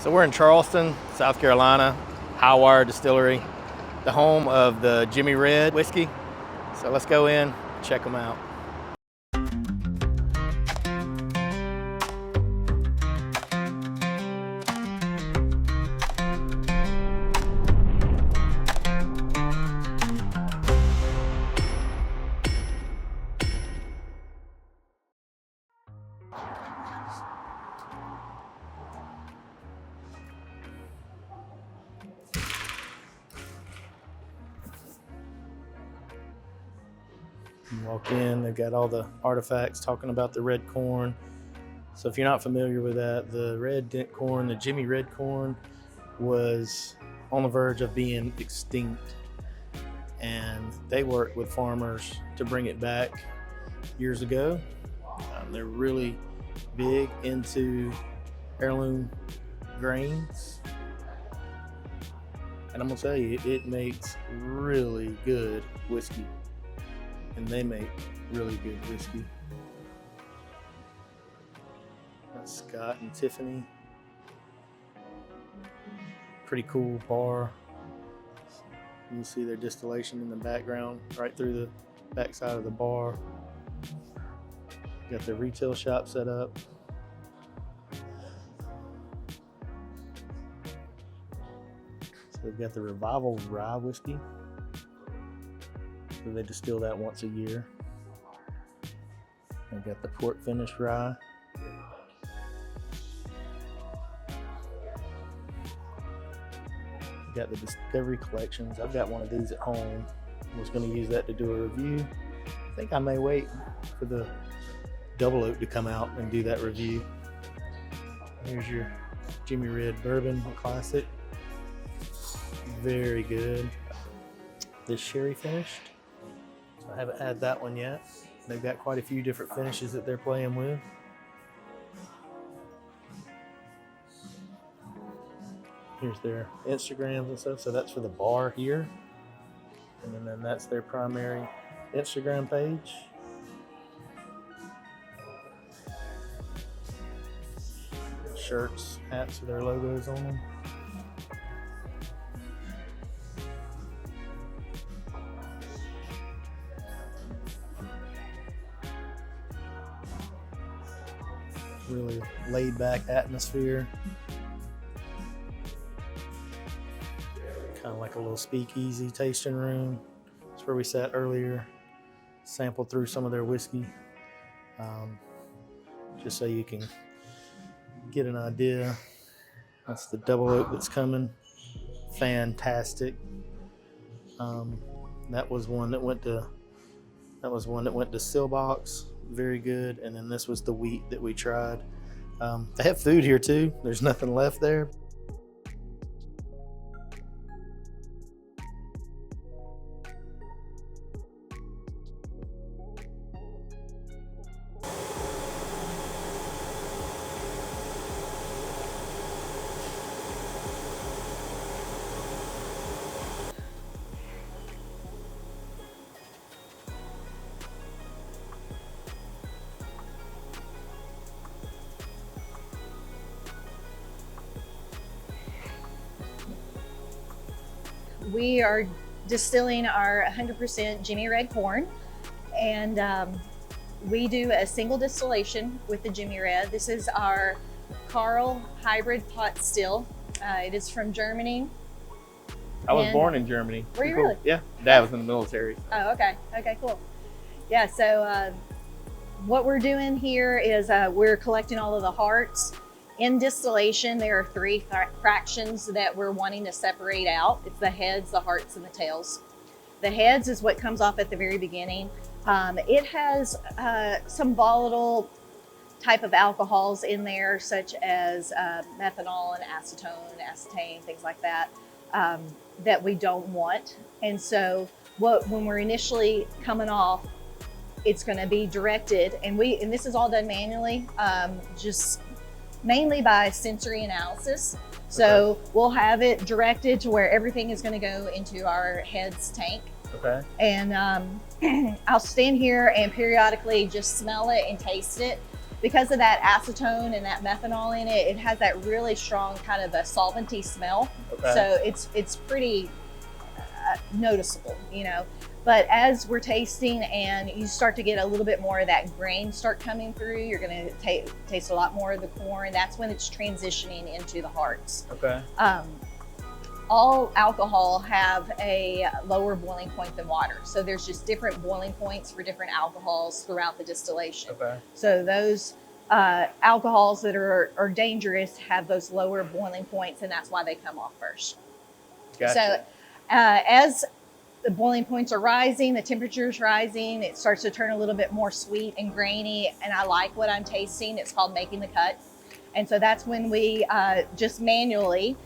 So we're in Charleston, South Carolina, High Wire Distillery, the home of the Jimmy Red whiskey. So let's go in, check them out. You walk in, they've got all the artifacts talking about the red corn. So if you're not familiar with that, the red corn, the Jimmy Red corn, was on the verge of being extinct. And they worked with farmers to bring it back years ago. They're really big into heirloom grains. And I'm gonna tell you, it makes really good whiskey. And they make really good whiskey. That's Scott and Tiffany. Pretty cool bar. You can see their distillation in the background, right through the backside of the bar. Got their retail shop set up. So they've got the Revival Rye whiskey. So they distill that once a year. They've got the port finish rye. We've got the Discovery collections. I've got one of these at home. I was going to use that to do a review. I think I may wait for the double oak to come out and do that review. Here's your Jimmy Red Bourbon Classic. Very good. This sherry finished. I haven't had that one yet. They've got quite a few different finishes that they're playing with. Here's their Instagrams and stuff. So that's for the bar here. And then that's their primary Instagram page. Shirts, hats with their logos on them. Really laid back atmosphere. Kind of like a little speakeasy tasting room. That's where we sat earlier. Sampled through some of their whiskey. Just so you can get an idea. That's the double oak that's coming. Fantastic. That was one that went to Stillbox. Very good. And then this was the wheat that we tried. They have food here too. There's nothing left there. We are distilling our 100% Jimmy Red corn, and we do a single distillation with the Jimmy Red. This is our Carl hybrid pot still. It is from Germany. I was born in Germany. Were you cool. really? Yeah, Dad was in the military. Oh, okay. Okay, cool. Yeah, so what we're doing here is we're collecting all of the hearts. In distillation, there are three fractions that we're wanting to separate out. It's the heads, the hearts, and the tails. The heads is what comes off at the very beginning. It has some volatile type of alcohols in there, such as methanol and acetone, acetane, things like that, that we don't want. And so when we're initially coming off, it's going to be directed, and this is all done manually, just mainly by sensory analysis. So we'll have it directed to where everything is going to go into our heads tank. Okay. And I'll stand here and periodically just smell it and taste it. because of that acetone and that methanol in it, it has that really strong kind of a solventy smell. Okay. So it's pretty noticeable, you know. But as we're tasting and you start to get a little bit more of that grain start coming through, you're going to taste a lot more of the corn. That's when it's transitioning into the hearts. Okay. All alcohol have a lower boiling point than water. So there's just different boiling points for different alcohols throughout the distillation. Okay. So those alcohols that are dangerous have those lower boiling points, and that's why they come off first. Gotcha. So as the boiling points are rising, the temperature is rising, it starts to turn a little bit more sweet and grainy, and I like what I'm tasting. It's called making the cut. And so that's when we just manually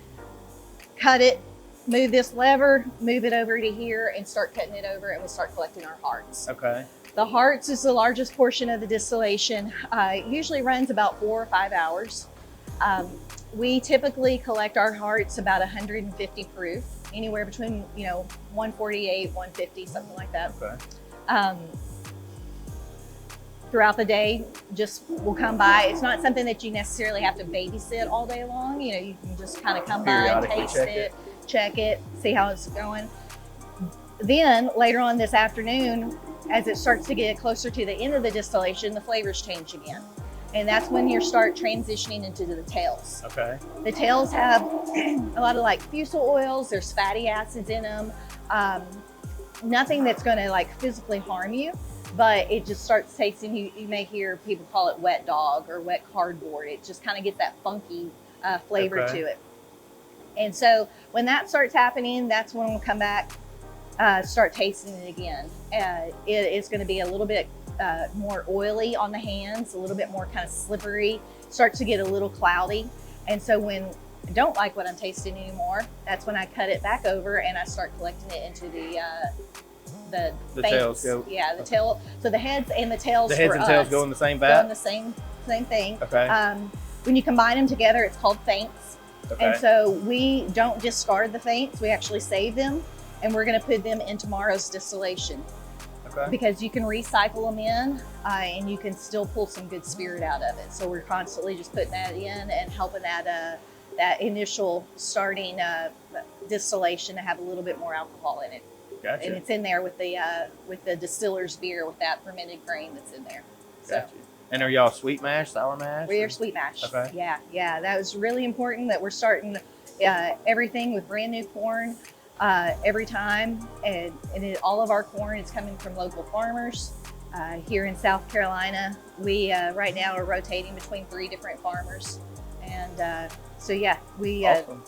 cut it, move this lever, move it over to here, and start cutting it over, and we start collecting our hearts. Okay. The hearts is the largest portion of the distillation. It usually runs about 4 or 5 hours. We typically collect our hearts about 150 proof, anywhere between 148, 150, something like that. Okay. Throughout the day, just will come by. It's not something that you necessarily have to babysit all day long. You know, you can just kind of come by and taste it, check it, see how it's going. Then later on this afternoon, as it starts to get closer to the end of the distillation, the flavors change again. And that's when you start transitioning into the tails. Okay. The tails have a lot of like fusel oils, there's fatty acids in them. Nothing that's gonna like physically harm you, but it just starts tasting, you may hear people call it wet dog or wet cardboard. It just kind of gets that funky flavor to it. And so when that starts happening, that's when we'll come back, start tasting it again. It is gonna be a little bit more oily on the hands, a little bit more kind of slippery, starts to get a little cloudy. And so when I don't like what I'm tasting anymore, that's when I cut it back over and I start collecting it into the tails. Yeah, the tail. So the heads and the tails. The heads for and tails us go in the same go vat? in the same thing. Okay. When you combine them together, it's called feints. Okay. And so we don't discard the feints, we actually save them, and we're gonna put them in tomorrow's distillation. Okay. Because you can recycle them in and you can still pull some good spirit out of it. So we're constantly just putting that in and helping that initial starting distillation to have a little bit more alcohol in it. Gotcha. And it's in there with the distiller's beer with that fermented grain that's in there. Gotcha. And are y'all sweet mash, sour mash? We are sweet mash. Okay. Yeah. That was really important that we're starting everything with brand new corn. Every time, and all of our corn is coming from local farmers. Here in South Carolina, we right now are rotating between 3 different farmers, and so yeah, Awesome.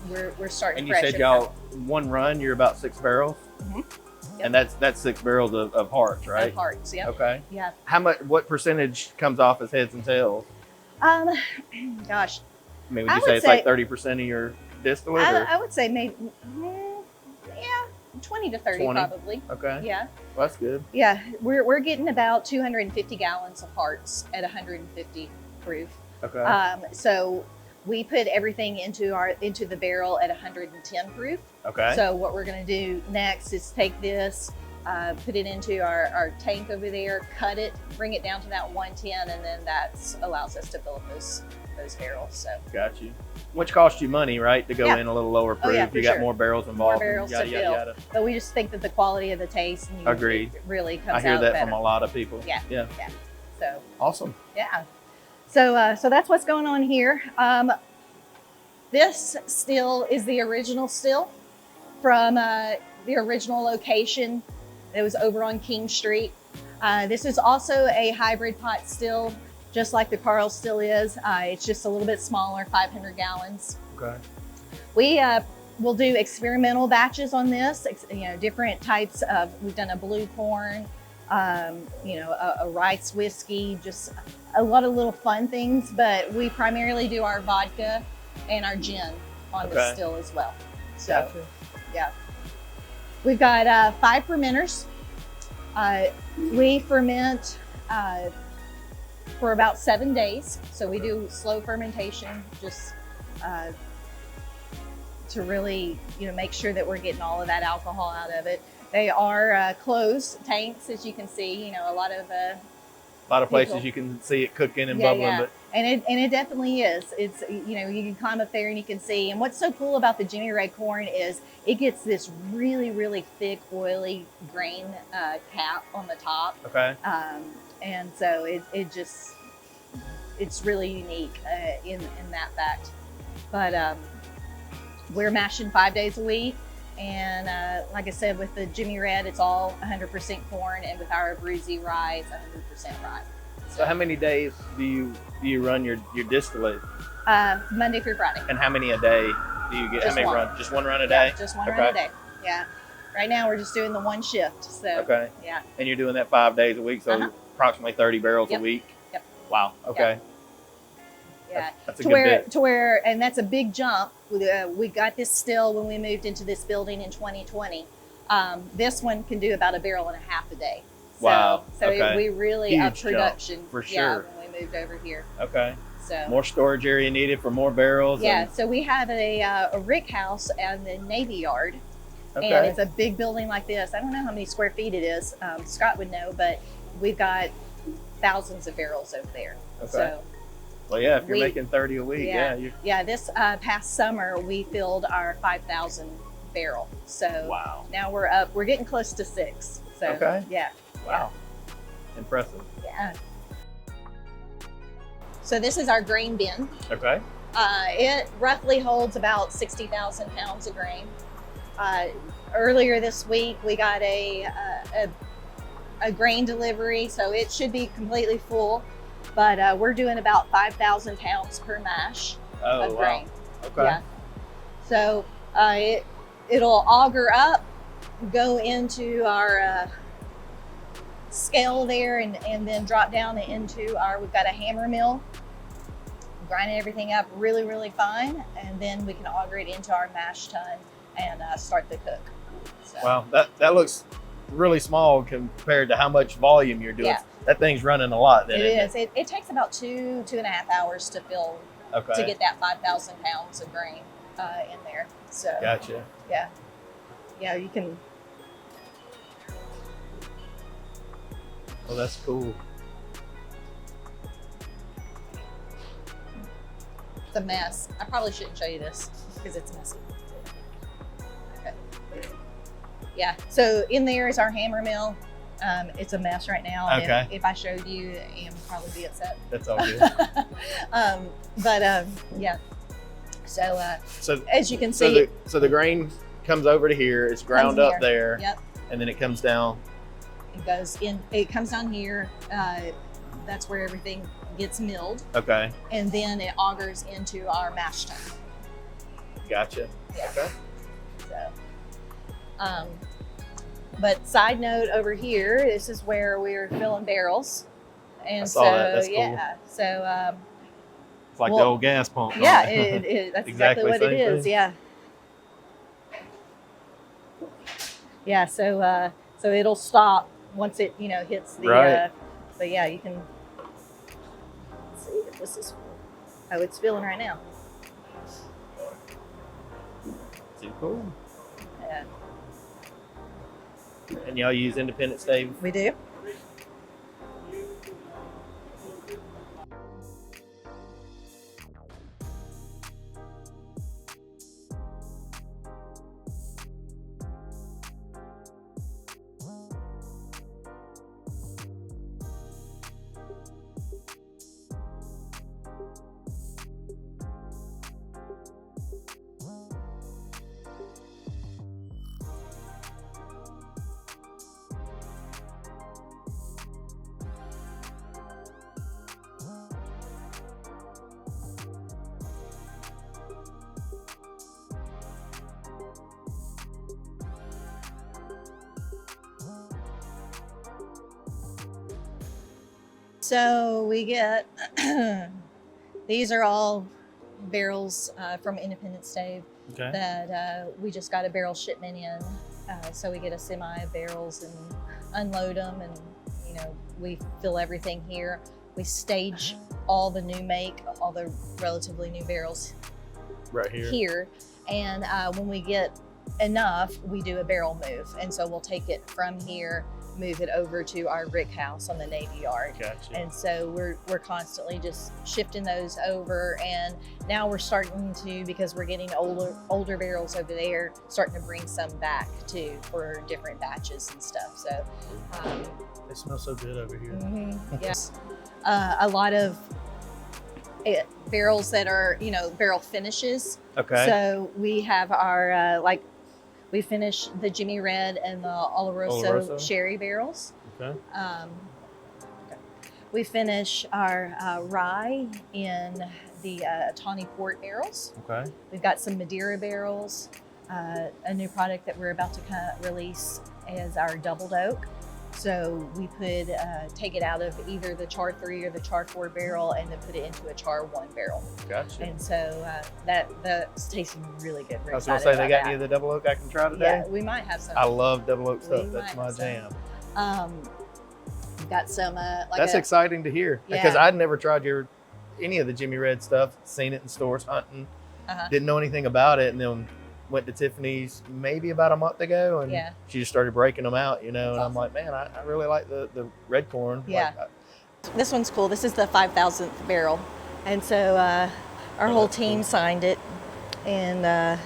we're starting. And you fresh said y'all one run, you're about 6 barrels, Yep. and that's 6 barrels of hearts, right? Of hearts, yeah. Okay. Yeah. What percentage comes off as heads and tails? Gosh, I mean, would I you would say it's say- like 30% of your distillate? Or? I would say maybe, 20 to 30 20? probably. Okay. Yeah. Well, that's good. Yeah, we're getting about 250 gallons of hearts at 150 proof. Okay. So we put everything into the barrel at 110 proof. Okay. So what we're going to do next is take this, put it into our tank over there, cut it, bring it down to that 110, and then that allows us to fill up those barrels. So Got you. Which costs you money, right? To go Yeah. in a little lower proof. yeah, for you got sure. more barrels involved. more barrels yada, to yada, fill. yada. But we just think that the quality of the taste and Agreed. it really comes out I hear that better. from a lot of people. Yeah. Yeah. So Awesome. yeah. So that's what's going on here. This still is the original still from the original location that was over on King Street. This is also a hybrid pot still, just like the Carl still is. It's just a little bit smaller, 500 gallons. Okay. We will do experimental batches on this, different types of, we've done a blue corn, a rice whiskey, just a lot of little fun things, but we primarily do our vodka and our gin on the still as well. So, Gotcha. yeah. We've got 5 fermenters. We ferment for about 7 days. So we do slow fermentation, just to really, make sure that we're getting all of that alcohol out of it. They are closed tanks, as you can see. A lot of A lot of places people. you can see it cooking and Yeah, bubbling, yeah. but And it definitely is. It's, you know, you can climb up there and you can see. And what's so cool about the Jimmy Red corn is it gets this really, really thick, oily grain cap on the top. okay. And so it's really unique in that fact. But we're mashing 5 days a week. And like I said, with the Jimmy Red, it's all 100% corn. And with our Bruzy rye, it's 100% rye. So how many days do you run your distillate? Monday through Friday. And how many a day do you get? Just how many one. run? Just one run a day? Yeah, just one run a day. Yeah. Right now we're just doing the one shift. So Okay. yeah. And you're doing that 5 days a week, so approximately 30 barrels Yep. a week? Yep. Wow. Okay. Yeah. That's a good bit. To where, and that's a big jump. We got this still when we moved into this building in 2020. This one can do about 1.5 barrels a day. So, Wow. So Okay. we really Huge upped production. jump, for Yeah, sure. when we moved over here. Okay. So More storage area needed for more barrels? yeah. And, So we have a rick house and the Navy Yard. okay. And it's a big building like this. I don't know how many square feet it is. Scott would know, but we've got thousands of barrels over there. Okay. So Well, yeah, if you're we- making 30 a week, yeah. yeah. This past summer we filled our 5,000 barrel. So Wow. now we're getting close to 6. So Okay. yeah. Wow. Impressive. Yeah. So this is our grain bin. Okay. It roughly holds about 60,000 pounds of grain. Earlier this week, we got a grain delivery, so it should be completely full. But we're doing about 5,000 pounds per mash of grain. Okay. Yeah. So it'll auger up, go into our scale there, and then drop down into we've got a hammer mill, grinding everything up really, really fine, and then we can auger it into our mash tun and start the cook. So, Wow, that looks really small compared to how much volume you're doing. Yeah. That thing's running a lot then. it isn't is. It takes about 2.5 hours to fill Okay. to get that 5,000 pounds of grain in there. So Gotcha. yeah, you can. Well, that's cool. It's a mess. I probably shouldn't show you this because it's messy. Okay. Yeah, so in there is our hammer mill. It's a mess right now. And Okay. If I showed you, Ian would probably be upset. That's all good. Yeah. So So as you can see, so the grain comes over to here, it's ground Comes up here. there, Yep. and then it comes down. it goes in. It comes down here. That's where everything gets milled, Okay. and then it augers into our mash tun. Gotcha. Yeah. Okay. So, but side note over here, this is where we're filling barrels, and I saw so that. That's cool. yeah, so It's like the Well, old gas pump. huh? yeah, that's exactly what it same is. thing. Yeah, yeah. So it'll stop once it hits the. Right. But yeah, you can let's see if this is full. Oh, it's filling right now. Too cool. Yeah, And y'all use independent stave? we do. So we get these are all barrels from Independent Stave Okay. that we just got a barrel shipment in. So we get a semi of barrels and unload them, and we fill everything here. We stage all the new make, all the relatively new barrels Right here. here, and when we get enough, we do a barrel move, and so we'll take it from here, move it over to our rick house on the Navy Yard. Gotcha. And so we're constantly just shifting those over, and now we're starting to, because we're getting older barrels over there, starting to bring some back too for different batches and stuff. So they smell so good over here. Yes, a lot of barrels that are, barrel finishes. Okay. So we have our we finish the Jimmy Red and the Oloroso sherry barrels. Okay. We finish our rye in the Tawny Port barrels. Okay. We've got some Madeira barrels. A new product that we're about to release is our doubled oak. So we could take it out of either the Char 3 or the Char 4 barrel and then put it into a Char 1 barrel. Gotcha. And so that's tasting really good. I was going to say, they got any of the double oak I can try today? Yeah, we might have some. I love double oak stuff. That's my jam. We've got some that's exciting to hear, because I'd never tried any of the Jimmy Red stuff. Seen it in stores hunting, didn't know anything about it, and then went to Tiffany's maybe about a month ago, and she just started breaking them out, and awesome. I'm like, man, I really like the red corn. Yeah. This one's cool. This is the 5,000th barrel. And so our whole team cool. signed it. And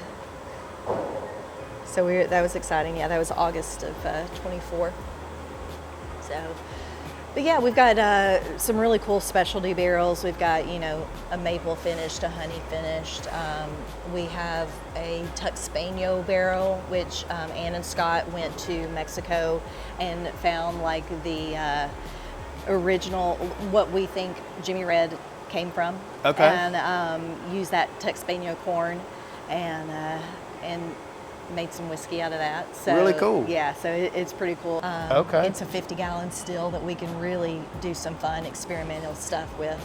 so that was exciting. Yeah, that was August of 24. So, but yeah, we've got some really cool specialty barrels. We've got, a maple finished, a honey finished. We have a Tuxedo barrel, which Ann and Scott went to Mexico and found like the original, what we think Jimmy Red came from. Okay. And used that Tuxedo corn and made some whiskey out of that. So really cool. Yeah, so it's pretty cool. Okay. It's a 50-gallon still that we can really do some fun experimental stuff with.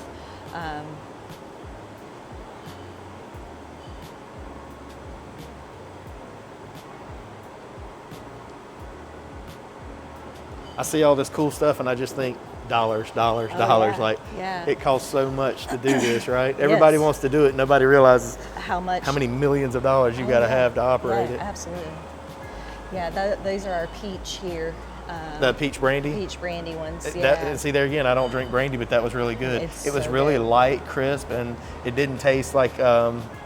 I see all this cool stuff and I just think dollars. Yeah. Like, yeah. It costs so much to do this, right? Everybody wants to do it. Nobody realizes how many millions of dollars you got to have to operate it. Absolutely. Yeah, those are our peach here. The peach brandy? Peach brandy ones, See, there again, I don't drink brandy, but that was really good. It was so really good. light, crisp, and it didn't taste like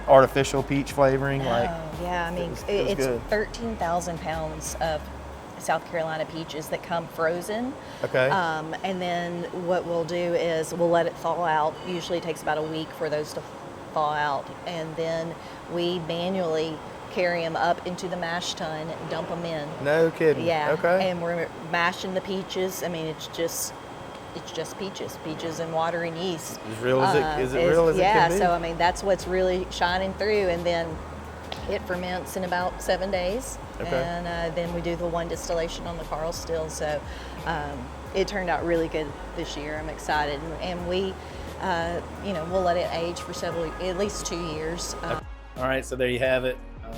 artificial peach flavoring. Yeah, I mean, it's 13,000 pounds of South Carolina peaches that come frozen. Okay. And then what we'll do is we'll let it thaw out. Usually it takes about a week for those to thaw out. And then we manually carry them up into the mash tun and dump them in. No kidding. Yeah. Okay. And we're mashing the peaches. I mean, it's just peaches and water and yeast. As real as it can be. Yeah, so I mean, that's what's really shining through. And then it ferments in about 7 days. Okay. And then we do the one distillation on the Carl still. So it turned out really good this year. I'm excited. And we, we'll let it age for at least 2 years. All right, so there you have it.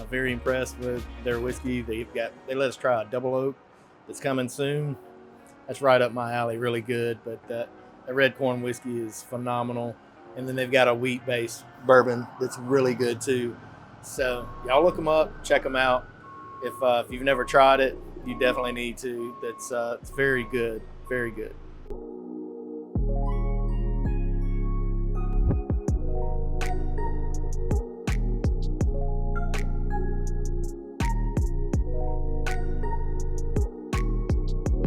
Very impressed with their whiskey. They let us try a double oak that's coming soon. That's right up my alley, really good. But that red corn whiskey is phenomenal. And then they've got a wheat-based bourbon that's really good too. So y'all look them up, check them out. If you've never tried it, you definitely need to. It's very good, very good.